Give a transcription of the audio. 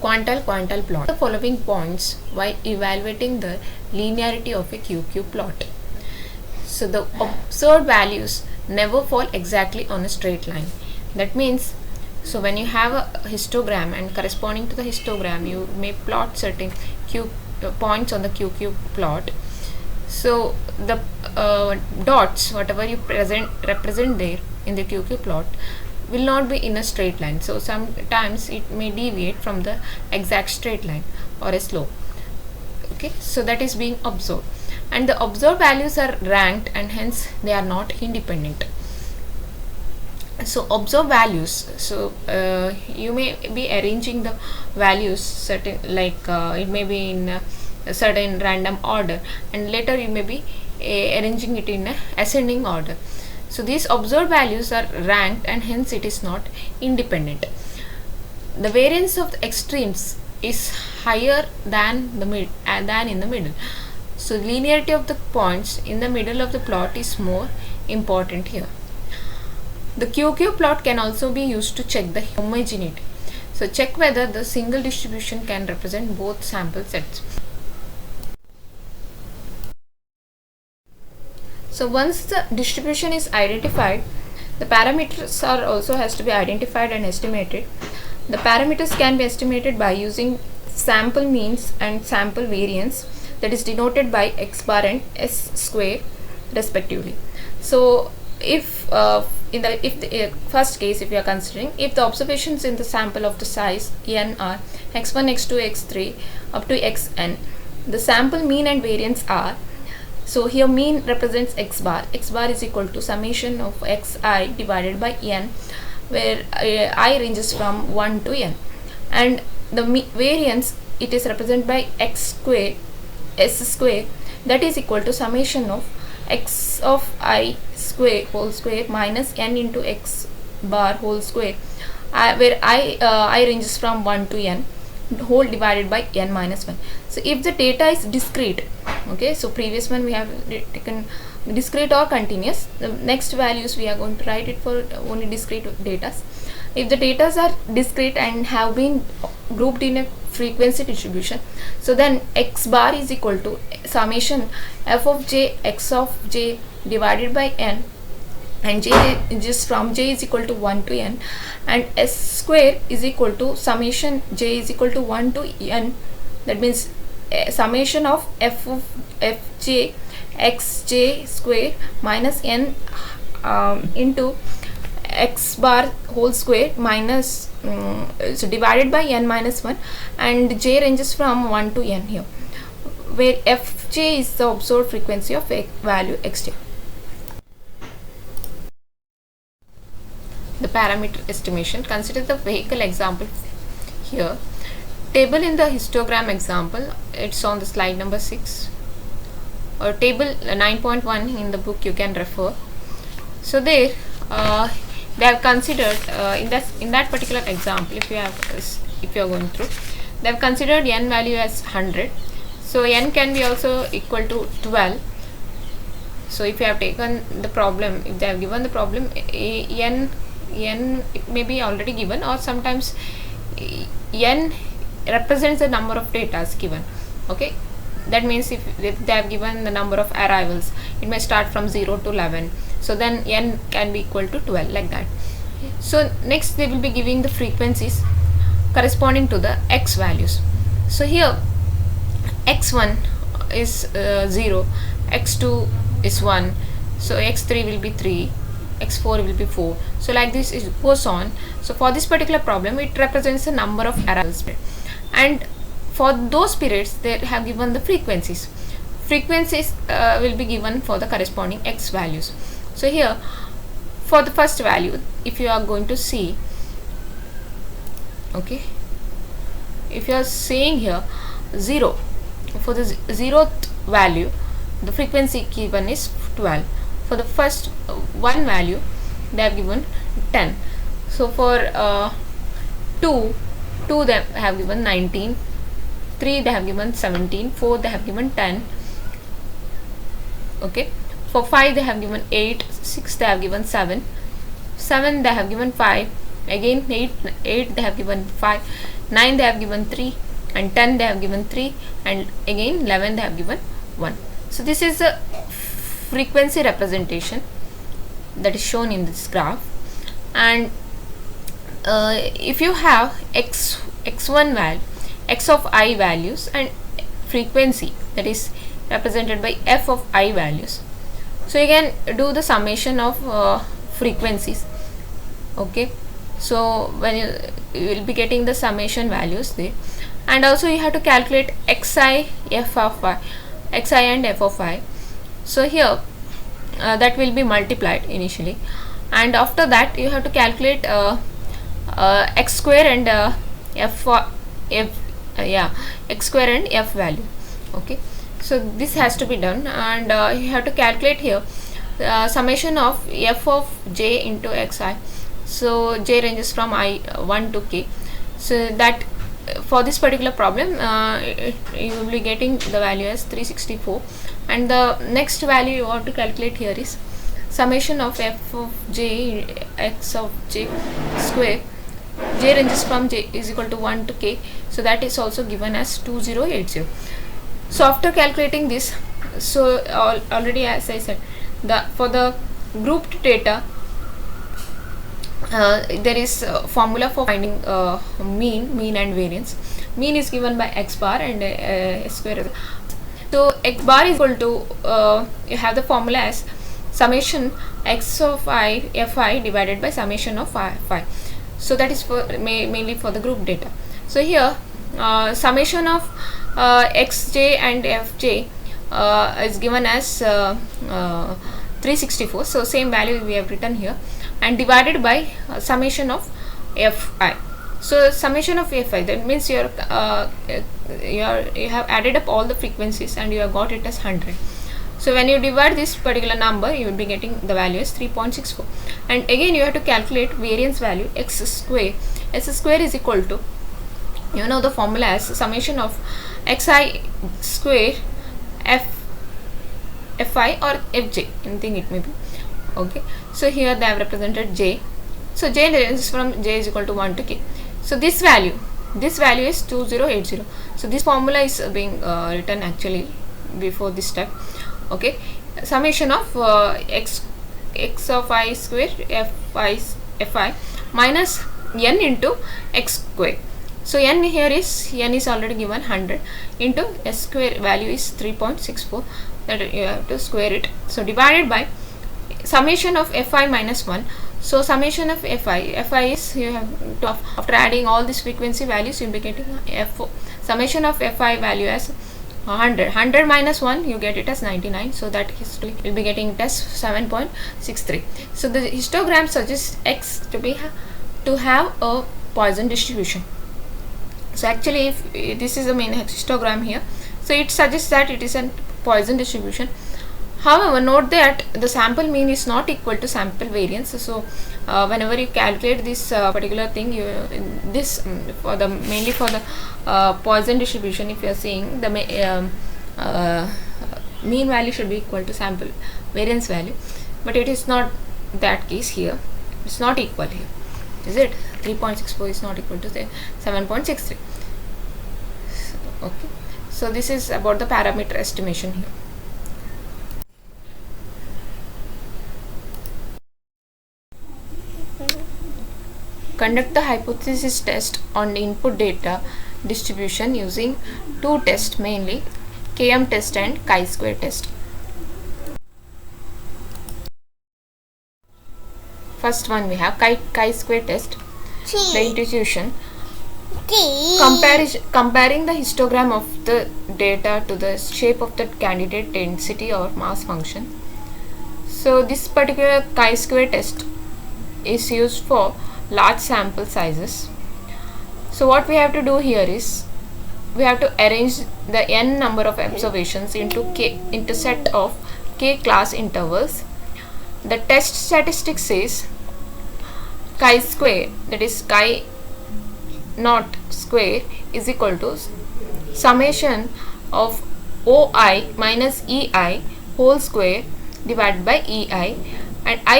quantile plot the following points while evaluating the linearity of a QQ plot. So the observed values never fall exactly on a straight line. That means, so when you have a histogram and corresponding to the histogram you may plot certain points on the QQ plot. So the dots, whatever you represent there in the QQ plot, will not be in a straight line. So sometimes it may deviate from the exact straight line or a slope. Okay, so that is being observed, and the observed values are ranked and hence they are not independent. So observed values, so you may be arranging the values certain, like it may be in a certain random order, and later you may be arranging it in a ascending order. So these observed values are ranked and hence it is not independent. The variance of the extremes is higher than the than in the middle. So linearity of the points in the middle of the plot is more important here. The QQ plot can also be used to check the homogeneity. So check whether the single distribution can represent both sample sets. So once the distribution is identified, the parameters are also has to be identified and estimated. The parameters can be estimated by using sample means and sample variance, that is denoted by x bar and s square respectively. So if in the first case, if you are considering, if the observations in the sample of the size n are x1, x2, x3 up to xn, the sample mean and variance are, so here mean represents x bar is equal to summation of xi divided by n, where I ranges from 1 to n, and the variance, it is represented by s square, that is equal to summation of x of I square whole square minus n into x bar whole square, where I ranges from 1 to n, whole divided by n minus 1. So if the data is discrete, okay, so previous one we have taken discrete or continuous, the next values we are going to write it for only discrete data. If the data are discrete and have been grouped in a frequency distribution, so then x bar is equal to summation f of j x of j divided by n, and j is from j is equal to 1 to n, and s square is equal to summation j is equal to 1 to n, that means summation of f of fj xj square minus n into x bar whole square minus so divided by n minus 1, and j ranges from 1 to n here, where fj is the observed frequency of value xj. The parameter estimation, consider the vehicle example here. Table in the histogram example, it's on the slide number 6, or table 9.1 in the book you can refer. So there they have considered in that particular example, if you are going through, they have considered n value as 100. So n can be also equal to 12. So if you have taken the problem, if they have given the problem, n it may be already given, or sometimes n represents the number of data given. Okay, that means if they have given the number of arrivals, it may start from 0 to 11, so then n can be equal to 12, like that. So next they will be giving the frequencies corresponding to the x values. So here x1 is 0, x2 is 1, so x3 will be 3, x4 will be 4, so like this it goes on. So for this particular problem it represents the number of arrivals, and for those periods they have given the frequencies will be given for the corresponding x values. So here for the first value, if you are going to see, okay, if you are saying here 0, for the 0th value the frequency given is 12. For the first one value they have given 10. So for 2 they have given 19, 3 they have given 17, 4 they have given 10, okay. For 5 they have given 8, 6 they have given 7, 7 they have given 5, again 8 they have given 5, 9 they have given 3, and 10 they have given 3, and again 11 they have given 1. So this is the frequency representation that is shown in this graph. And if you have x1 value, x of I values, and frequency that is represented by f of I values, so you can do the summation of frequencies. Okay, so when you will be getting the summation values there, and also you have to calculate xi, f of I, xi and f of I. So here that will be multiplied initially, and after that you have to calculate x square and x square and f value. Okay, so this has to be done, and you have to calculate here summation of f of j into xi. So j ranges from 1 to k. So that for this particular problem you will be getting the value as 364, and the next value you want to calculate here is summation of f of j x of j square. J ranges from j is equal to 1 to k, so that is also given as 2080. So after calculating this, so already as I said, for the grouped data there is a formula for finding mean and variance. Mean is given by x bar and s square. So x bar is equal to you have the formula as summation x of I fi divided by summation of phi. So that is for mainly for the group data. So here summation of xj and fj is given as 364. So same value we have written here, and divided by summation of fi. So summation of fi, that means you have added up all the frequencies and you have got it as 100. So when you divide this particular number, you will be getting the value as 3.64. And again you have to calculate variance value x square. S square is equal to, you know the formula as summation of xi square fi or fj, anything it may be. Okay, so here they have represented j. So j ranges from j is equal to 1 to k. So this value is 2080. So this formula is being written actually before this step. Okay, summation of x of I square fi minus n into x square. So n is already given 100 into s square value is 3.64, that you have to square it. So divided by summation of fi minus 1. So summation of fi is, you have to, after adding all these frequency values, you will be getting summation of fi value as 100 minus 1, you get it as 99. So that you will be getting it as 7.63. So the histogram suggests x to have a Poisson distribution. So actually if this is the main histogram here, so it suggests that it is a Poisson distribution. However, note that the sample mean is not equal to sample variance. So whenever you calculate this particular thing, mainly for the Poisson distribution, if you are seeing the mean value should be equal to sample variance value, but it is not that case here. It's not equal here, is it? 3.64 is not equal to 7.63. Okay, so this is about the parameter estimation here. Conduct the hypothesis test on the input data distribution using two tests, mainly KM test and chi-square test. First one we have chi-square test. The intuition, comparing the histogram of the data to the shape of the candidate density or mass function. So this particular chi-square test is used for large sample sizes. So what we have to do here is, we have to arrange the n number of observations into set of k class intervals. The test statistic says chi-square, that is chi naught square, is equal to summation of OI minus EI whole square divided by EI, and I